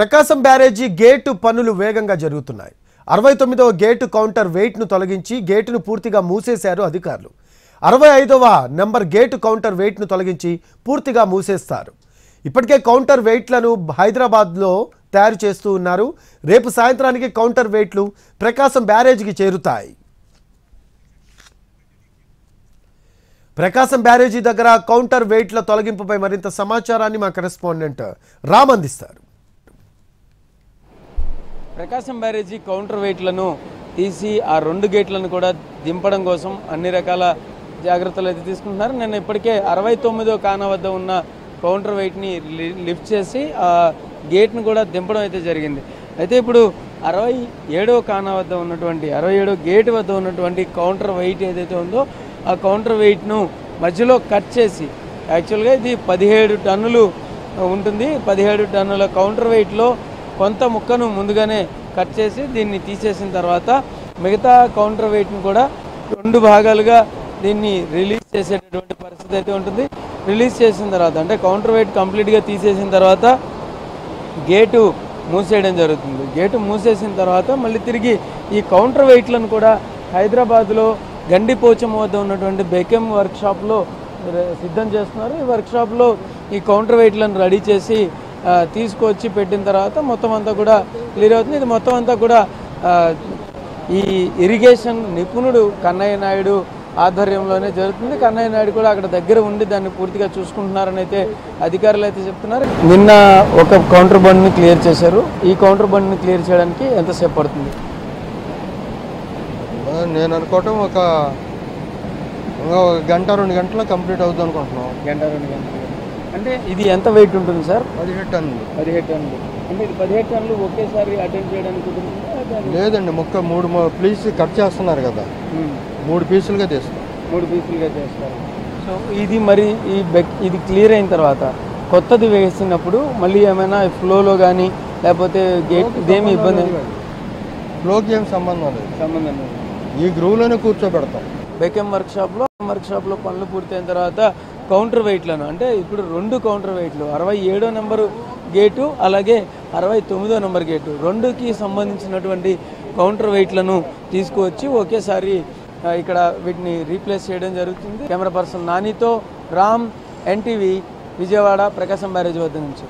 ప్రకాశం బ్యారేజీ gate పనులు వేగంగా జరుగుతున్నాయి. 69వ గేటు కౌంటర్ వెయిట్ ను తొలగించి గేటును పూర్తిగా మూసేశారు అధికారులు. 65వ నంబర్ గేటు కౌంటర్ వెయిట్ ను తొలగించి పూర్తిగా మూసేస్తారు. ఇప్పటికే కౌంటర్ వెయిట్లను హైదరాబాద్లో తయారు చేస్తూ ఉన్నారు. రేపు సాయంత్రానికి కౌంటర్ వెయిట్లు ప్రకాశం బ్యారేజీకి చేరుతాయి. ప్రకాశం బ్యారేజీ దగ్గర కౌంటర్ వెయిట్ల తొలగింపుపై మరింత సమాచారాన్ని మా కరెస్పాండెంట్ రామ్ అందిస్తారు. ప్రకాశం బ్యారేజీ కౌంటర్ వెయిట్లను తీసి ఆ 2 గేట్లను కూడా దింపడం కోసం అన్ని రకాల జాగ్రత్తలు అయితే తీసుకుంటున్నారు. నేను ఇప్పటికే 69వ కానా వద్ద ఉన్న కౌంటర్ వెయిట్ని లిఫ్ట్ చేసి ఆ గేట్ను కూడా దింపడం అయితే జరిగింది. అయితే ఇప్పుడు 67వ కానా వద్ద ఉన్నటువంటి 67వ గేట్ వద్ద ఉన్నటువంటి కౌంటర్ వెయిట్ ఏదైతే ఉందో ఆ కౌంటర్ వెయిట్ను మధ్యలో కట్ చేసి, యాక్చువల్గా ఇది 17 టన్నులు ఉంటుంది. 17 టన్నుల కౌంటర్ వెయిట్లో కొంత ముక్కను ముందుగానే కట్ చేసి దీన్ని తీసేసిన తర్వాత మిగతా కౌంటర్ వెయిట్ను కూడా 2 భాగాలుగా దీన్ని రిలీజ్ చేసేటటువంటి పరిస్థితి అయితే ఉంటుంది. రిలీజ్ చేసిన తర్వాత అంటే కౌంటర్ వెయిట్ కంప్లీట్గా తీసేసిన తర్వాత గేటు మూసేయడం జరుగుతుంది. గేటు మూసేసిన తర్వాత మళ్ళీ తిరిగి ఈ కౌంటర్ వెయిట్లను కూడా హైదరాబాద్లో గండిపోచమ్మ వద్ద ఉన్నటువంటి బెకెమ్ వర్క్షాప్లో సిద్ధం చేస్తున్నారు. ఈ వర్క్షాప్లో ఈ కౌంటర్ వెయిట్లను రెడీ చేసి తీసుకొచ్చి పెట్టిన తర్వాత మొత్తం అంతా కూడా క్లియర్ అవుతుంది. ఇది మొత్తం అంతా కూడా ఈ ఇరిగేషన్ నిపుణుడు కన్నయ్య నాయుడు ఆధ్వర్యంలోనే జరుగుతుంది. కన్నయ్య నాయుడు కూడా అక్కడ దగ్గర ఉండి దాన్ని పూర్తిగా చూసుకుంటున్నారని అయితే అధికారులు అయితే చెప్తున్నారు. నిన్న ఒక కౌంటర్ బండ్ని క్లియర్ చేశారు. ఈ కౌంటర్ బండ్ని క్లియర్ చేయడానికి ఎంతసేపు పడుతుంది? నేను అనుకోవటం ఒక గంట 2 గంటల్లో కంప్లీట్ అవుతుంది అనుకుంటున్నాం. గంట 2 గంటలు అంటే ఇది ఎంత వెయిట్ ఉంటుంది సార్? 17 టన్నులు. 17 టన్నులు అంటే ఇది 17 టన్నులు ఒకేసారి అటెండ్ చేయడానికి లేదండి, 3 పీస్ కట్ చేస్తున్నారు కదా, 3 పీసులుగా తీస్తారు. 3 పీసులుగా చేస్తారు. సో ఇది మరి ఇది క్లియర్ అయిన తర్వాత కొత్తది వేసినప్పుడు మళ్ళీ ఏమైనా ఫ్లోలో కానీ లేకపోతే గేట్ ఇదేమి ఇబ్బంది? ఫ్లోకి ఏం సంబంధం లేదు, ఈ గ్రూవ్లోనే కూర్చోబెడతాం. బెకెమ్ వర్క్షాప్లో పనులు పూర్తయిన తర్వాత కౌంటర్ వెయిట్లను అంటే ఇప్పుడు 2 కౌంటర్ వెయిట్లు 67వ నెంబరు గేటు అలాగే 69వ నెంబర్ గేటు 2కి సంబంధించినటువంటి కౌంటర్ వెయిట్లను తీసుకువచ్చి ఒకేసారి ఇక్కడ వీటిని రీప్లేస్ చేయడం జరుగుతుంది. కెమెరా పర్సన్ నానితో రామ్, ఎన్టీవీ, విజయవాడ, ప్రకాశం బ్యారేజ్ వద్ద నుంచి.